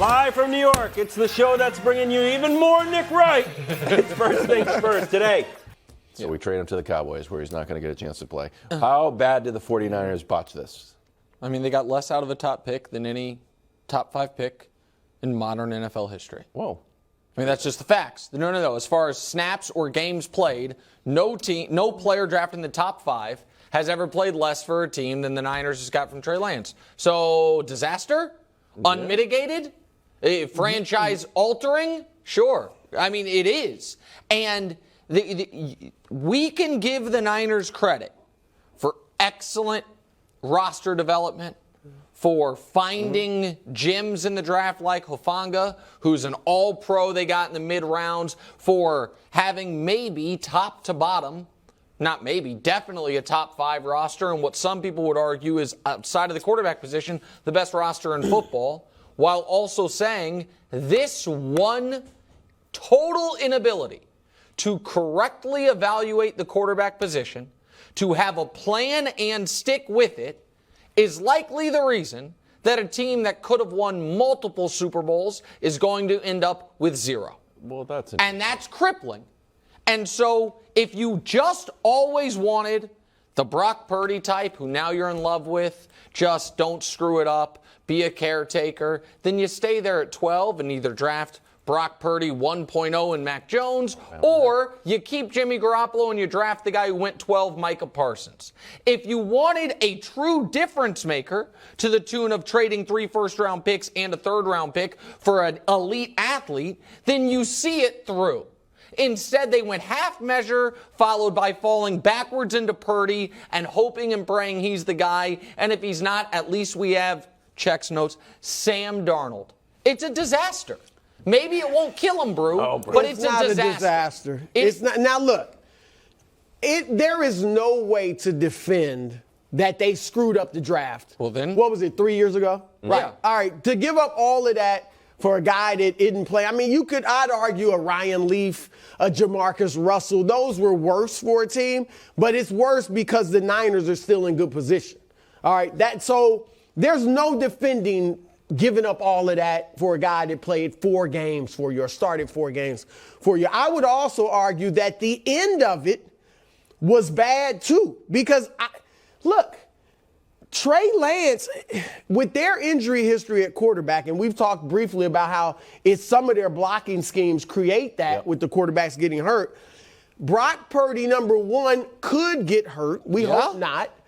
Live from New York, it's the show that's bringing you even more Nick Wright. It's First Things First today. So we trade him to the Cowboys where he's not going to get a chance to play. How bad did the 49ers botch this? I mean, they got less out of a top pick than any top 5 pick in modern NFL history. Whoa. I mean, that's just the facts. No. As far as snaps or games played, no player drafted in the top 5 has ever played less for a team than the Niners just got from Trey Lance. So, disaster? Yeah. Unmitigated? Franchise altering? Sure. I mean, it is. And we can give the Niners credit for excellent roster development, for finding gems in the draft like Hufanga, who's an all-pro they got in the mid-rounds, for having maybe top to bottom, not maybe, definitely a top 5 roster, and what some people would argue is, outside of the quarterback position, the best roster in football, while also saying this one total inability to correctly evaluate the quarterback position, to have a plan and stick with it, is likely the reason that a team that could have won multiple Super Bowls is going to end up with 0. Well, and that's crippling. And so if you just always wanted the Brock Purdy type, who now you're in love with, just don't screw it up, be a caretaker, then you stay there at 12 and either draft Brock Purdy 1.0 and Mac Jones, or you keep Jimmy Garoppolo and you draft the guy who went 12, Micah Parsons. If you wanted a true difference maker to the tune of trading 3 first-round picks and a third-round pick for an elite athlete, then you see it through. Instead, they went half measure, followed by falling backwards into Purdy and hoping and praying he's the guy. And if he's not, at least we have, checks notes, Sam Darnold. It's a disaster. Maybe it won't kill him, Brew, but it's not a disaster. A disaster. It's not. Now, look, there is no way to defend that they screwed up the draft. Well, then. What was it, 3 years ago? Right. Yeah. All right, to give up all of that for a guy that didn't play. I mean, I'd argue a Ryan Leaf, a Jamarcus Russell. Those were worse for a team, but it's worse because the Niners are still in good position. All right, so there's no defending giving up all of that for a guy that played 4 games for you or started 4 games for you. I would also argue that the end of it was bad too, because look, Trey Lance, with their injury history at quarterback, and we've talked briefly about how it's some of their blocking schemes create that with the quarterbacks getting hurt. Brock Purdy, number 1, could get hurt. We hope not.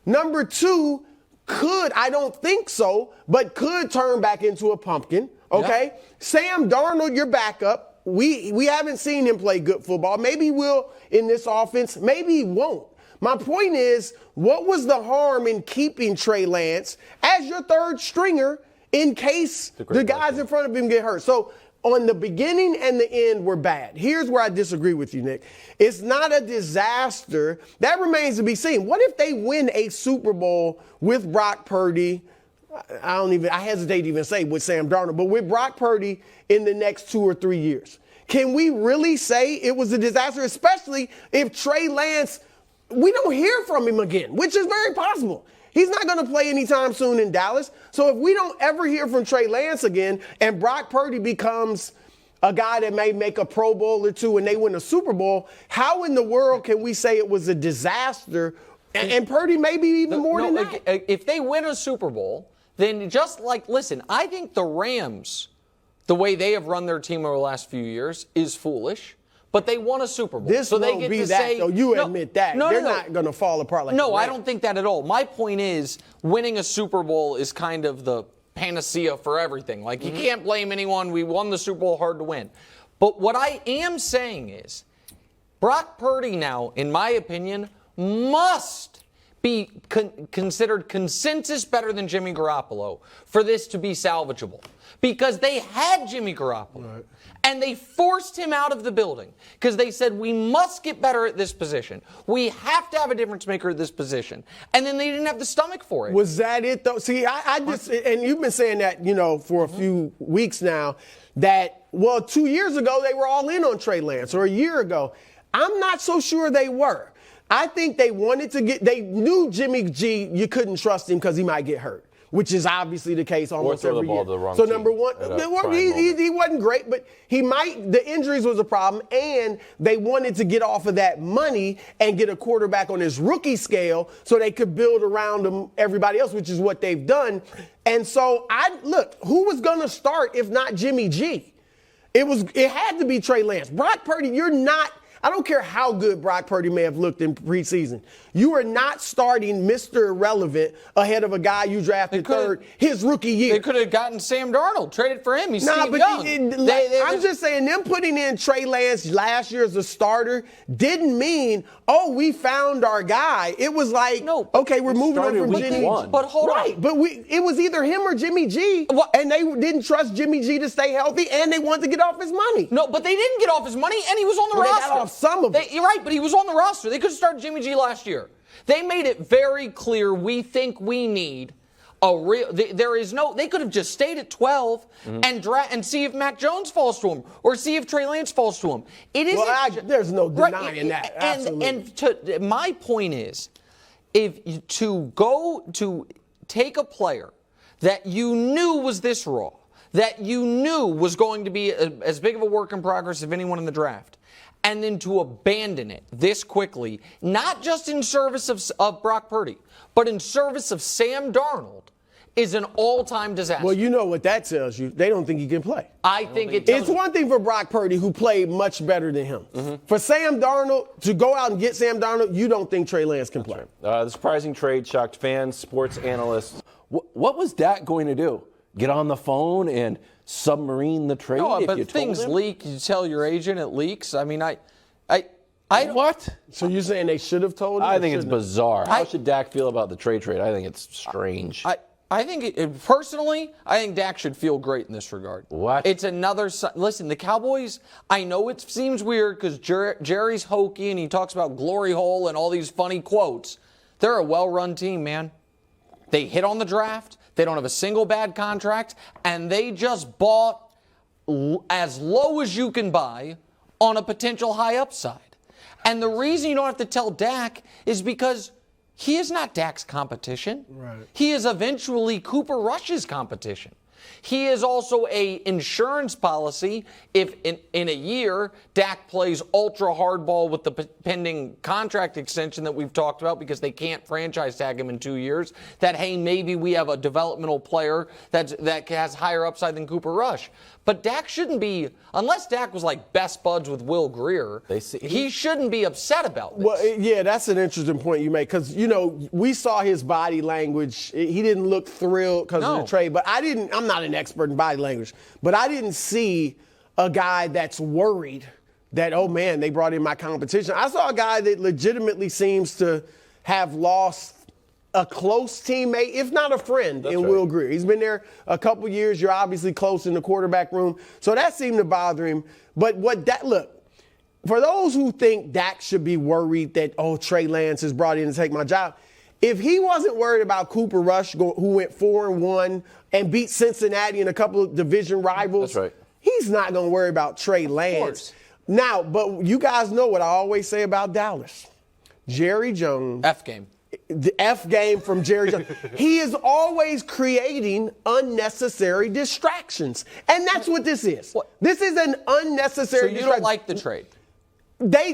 Number 2, I don't think so, but could turn back into a pumpkin, okay? Yeah. Sam Darnold, your backup. We haven't seen him play good football. Maybe he will in this offense. Maybe he won't. My point is, what was the harm in keeping Trey Lance as your third stringer in case the guys in front of him get hurt? So on the beginning and the end were bad. Here's where I disagree with you, Nick. It's not a disaster. That remains to be seen. What if they win a Super Bowl with Brock Purdy? I hesitate to even say with Sam Darnold, but with Brock Purdy in the next 2 or 3 years. Can we really say it was a disaster, especially if Trey Lance, we don't hear from him again, which is very possible. He's not going to play anytime soon in Dallas. So if we don't ever hear from Trey Lance again and Brock Purdy becomes a guy that may make a Pro Bowl or 2 and they win a Super Bowl, how in the world can we say it was a disaster? And Purdy maybe even more than that. If they win a Super Bowl, then listen, I think the Rams, the way they have run their team over the last few years, is foolish. But they won a Super Bowl. This won't be that, though. You admit that. They're not going to fall apart like that. No, I don't think that at all. My point is, winning a Super Bowl is kind of the panacea for everything. Like, you can't blame anyone. We won the Super Bowl, hard to win. But what I am saying is, Brock Purdy now, in my opinion, must be considered consensus better than Jimmy Garoppolo for this to be salvageable. Because they had Jimmy Garoppolo. Right. And they forced him out of the building because they said, we must get better at this position. We have to have a difference maker at this position. And then they didn't have the stomach for it. Was that it, though? See, I just, and you've been saying that, for a few weeks now, that, 2 years ago they were all in on Trey Lance, or a year ago. I'm not so sure they were. I think they wanted to they knew Jimmy G, you couldn't trust him because he might get hurt. which is obviously the case almost throw the every ball year. to the wrong So team number one, at a prime moment. he wasn't great, but the injuries was a problem, and they wanted to get off of that money and get a quarterback on his rookie scale so they could build around him everybody else, which is what they've done. And so who was going to start if not Jimmy G? It had to be Trey Lance. Brock Purdy, I don't care how good Brock Purdy may have looked in preseason. You are not starting Mr. Irrelevant ahead of a guy you drafted third his rookie year. They could have gotten Sam Darnold, traded for him. He's Steve but Young. I'm just saying, them putting in Trey Lance last year as a starter didn't mean, we found our guy. It was like, okay, we're moving on from Jimmy. But hold on. But it was either him or Jimmy G, and they didn't trust Jimmy G to stay healthy, and they wanted to get off his money. No, but they didn't get off his money, and he was on the roster. They got off some of it. You're right, but he was on the roster. They could have started Jimmy G last year. They made it very clear we think we need a real. They could have just stayed at 12 and see if Mac Jones falls to him or see if Trey Lance falls to him. It isn't. There's no denying that. Absolutely. And my point is, to take a player that you knew was this raw, that you knew was going to be as big of a work in progress as anyone in the draft, and then to abandon it this quickly, not just in service of Brock Purdy, but in service of Sam Darnold, is an all-time disaster. Well, you know what that tells you. They don't think he can play. I think it's one thing for Brock Purdy, who played much better than him. For Sam Darnold, to go out and get Sam Darnold, you don't think Trey Lance can play. The surprising trade shocked fans, sports analysts. What was Dak going to do? Get on the phone and submarine the trade? No, if but you things told him? leak. You tell your agent, it leaks. I mean, what? So you're saying they should have told him? I think it's bizarre. How should Dak feel about the trade? I think it's strange. I think, personally, I think Dak should feel great in this regard. What? It's another. Listen, the Cowboys, I know it seems weird because Jerry's hokey and he talks about glory hole and all these funny quotes. They're a well-run team, man. They hit on the draft. They don't have a single bad contract. And they just bought as low as you can buy on a potential high upside. And the reason you don't have to tell Dak is because he is not Dak's competition. Right. He is eventually Cooper Rush's competition. He is also a insurance policy if in a year Dak plays ultra hardball with the pending contract extension that we've talked about because they can't franchise tag him in 2 years, that, hey, maybe we have a developmental player that has higher upside than Cooper Rush. But Dak shouldn't be, unless Dak was like best buds with Will Grier, he shouldn't be upset about this. Well, yeah, that's an interesting point you make because, we saw his body language. He didn't look thrilled because of the trade, but I'm not an expert in body language, but I didn't see a guy that's worried that, oh man, they brought in my competition. I saw a guy that legitimately seems to have lost a close teammate, if not a friend, in Will Grier. He's been there a couple years. You're obviously close in the quarterback room. So that seemed to bother him. But look, for those who think Dak should be worried that, Trey Lance is brought in to take my job, if he wasn't worried about Cooper Rush, who went 4-1 and beat Cincinnati and a couple of division rivals, he's not going to worry about Trey Lance. Now, but you guys know what I always say about Dallas. Jerry Jones. F game. The F game from Jerry Jones. He is always creating unnecessary distractions. And that's what this is. This is an unnecessary distraction. So you don't like the trade?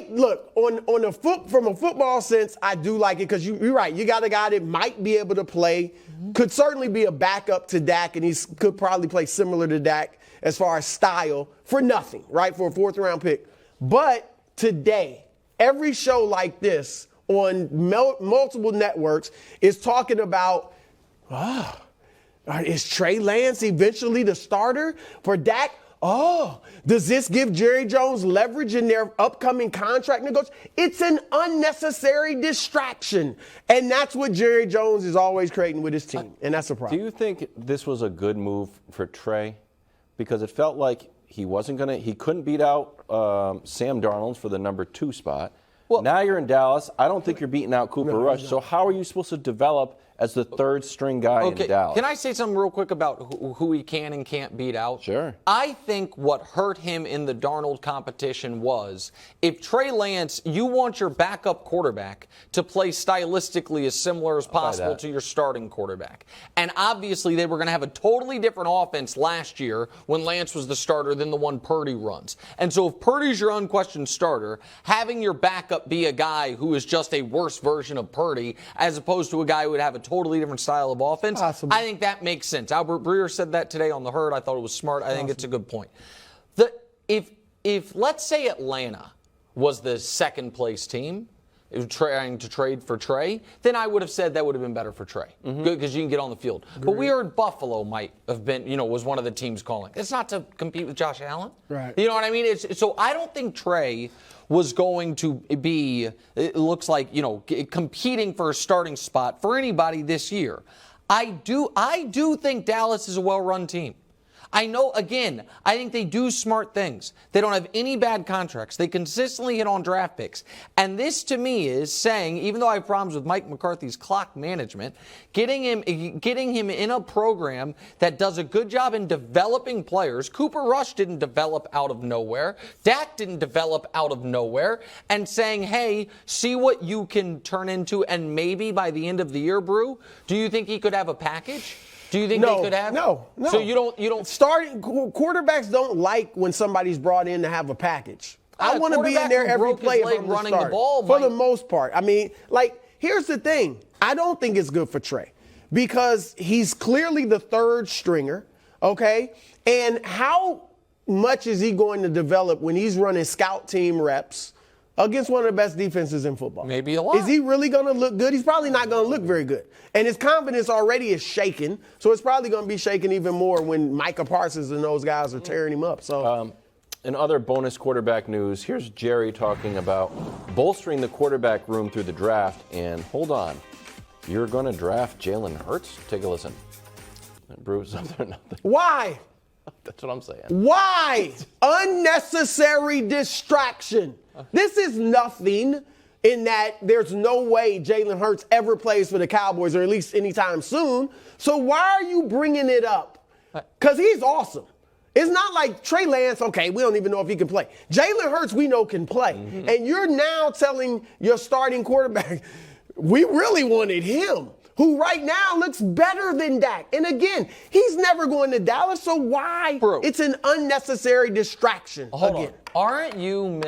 Look, from a football sense, I do like it because you're right. You got a guy that might be able to play, could certainly be a backup to Dak, and he could probably play similar to Dak as far as style for nothing, right, for a fourth-round pick. But today, every show like this on multiple networks is talking about, is Trey Lance eventually the starter for Dak? Does this give Jerry Jones leverage in their upcoming contract negotiations? It's an unnecessary distraction. And that's what Jerry Jones is always creating with his team. And that's a problem. Do you think this was a good move for Trey? Because it felt like he couldn't beat out Sam Darnold for the number 2 spot. Well, now you're in Dallas. I don't think you're beating out Cooper Rush. So how are you supposed to develop as the third string guy in Dallas. Can I say something real quick about who he can and can't beat out? Sure. I think what hurt him in the Darnold competition was if Trey Lance, you want your backup quarterback to play stylistically as similar as possible to your starting quarterback. And obviously they were going to have a totally different offense last year when Lance was the starter than the one Purdy runs. And so if Purdy's your unquestioned starter, having your backup be a guy who is just a worse version of Purdy as opposed to a guy who would have a totally different style of offense, I think that makes sense. Albert Breer said that today on The Herd. I thought it was smart. I think it's a good point. If let's say Atlanta was the second place team, trying to trade for Trey, then I would have said that would have been better for Trey. Good, because you can get on the field. But we heard Buffalo might have been, was one of the teams calling. It's not to compete with Josh Allen. Right. You know what I mean? So I don't think Trey was going to be, it looks like, competing for a starting spot for anybody this year. I do think Dallas is a well-run team. I know, again, I think they do smart things. They don't have any bad contracts. They consistently hit on draft picks. And this, to me, is saying, even though I have problems with Mike McCarthy's clock management, getting him in a program that does a good job in developing players. Cooper Rush didn't develop out of nowhere. Dak didn't develop out of nowhere. And saying, hey, see what you can turn into, and maybe by the end of the year, Brew, do you think he could have a package? Do you think they could have? No. So you don't. Starting quarterbacks don't like when somebody's brought in to have a package. I want to be in there every play if I'm running the ball. For the most part. I mean, here's the thing. I don't think it's good for Trey because he's clearly the third stringer, okay? And how much is he going to develop when he's running scout team reps against one of the best defenses in football? Maybe a lot. Is he really going to look good? He's probably not going to look very good. And his confidence already is shaken, so it's probably going to be shaken even more when Micah Parsons and those guys are tearing him up. So, in other bonus quarterback news, here's Jerry talking about bolstering the quarterback room through the draft. And hold on, you're going to draft Jalen Hurts? Take a listen. Bruce, nothing. Why? That's what I'm saying. Why? Unnecessary distraction. This is nothing in that there's no way Jalen Hurts ever plays for the Cowboys, or at least anytime soon. So why are you bringing it up? Because he's awesome. It's not like Trey Lance, okay, we don't even know if he can play. Jalen Hurts, we know can play. Mm-hmm. And you're now telling your starting quarterback, we really wanted him, who right now looks better than Dak. And again, he's never going to Dallas, so why? Bro. It's an unnecessary distraction. Hold on. Aren't you,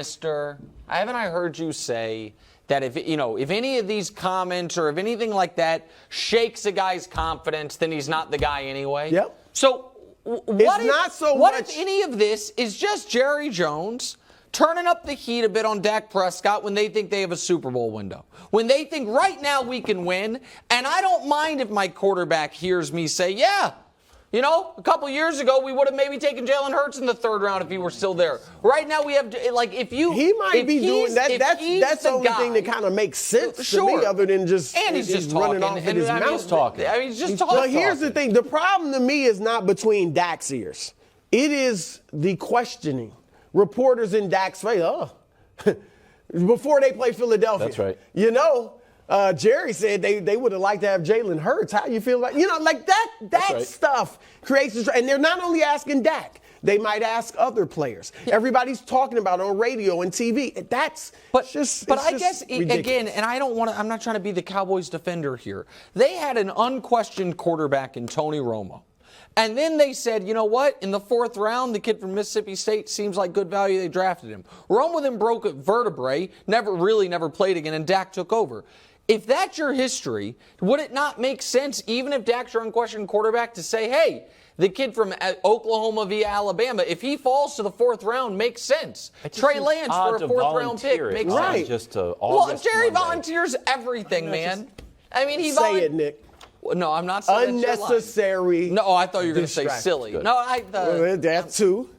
haven't I heard you say that if any of these comments or if anything like that shakes a guy's confidence, then he's not the guy anyway? Yep. So what if any of this is just Jerry Jones turning up the heat a bit on Dak Prescott when they think they have a Super Bowl window? When they think right now we can win, and I don't mind if my quarterback hears me say, yeah, a couple years ago we would have maybe taken Jalen Hurts in the third round if he were still there. Right now we have, if you... He might be doing that. That's the only thing that kind of makes sense to me other than just... And he's just running talking, off in his mouth talking. I mean, he's just talking. But here's the thing. The problem to me is not between Dak's ears. It is the questioning. Reporters in Dak's face, before they play Philadelphia. That's right. Jerry said they would have liked to have Jalen Hurts. How you feel like, that right. Stuff creates, and they're not only asking Dak, they might ask other players. Yeah. Everybody's talking about it on radio and TV. That's just ridiculous. Again, and I'm not trying to be the Cowboys defender here. They had an unquestioned quarterback in Tony Romo. And then they said, you know what? In the fourth round, the kid from Mississippi State seems like good value. They drafted him. Romo then broke a vertebrae, never played again, and Dak took over. If that's your history, would it not make sense, even if Dak's your unquestioned quarterback, to say, hey, the kid from Oklahoma via Alabama, if he falls to the fourth round, makes sense. Trey Lance for a fourth-round pick makes sense. Well, Jerry volunteers everything, man. I mean, he Say it, Nick. No, I'm not saying unnecessary. No, I thought you were going to say silly. Good. No, that too.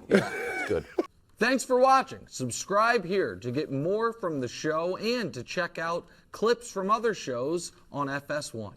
Good. Thanks for watching. Subscribe here to get more from the show and to check out clips from other shows on FS1.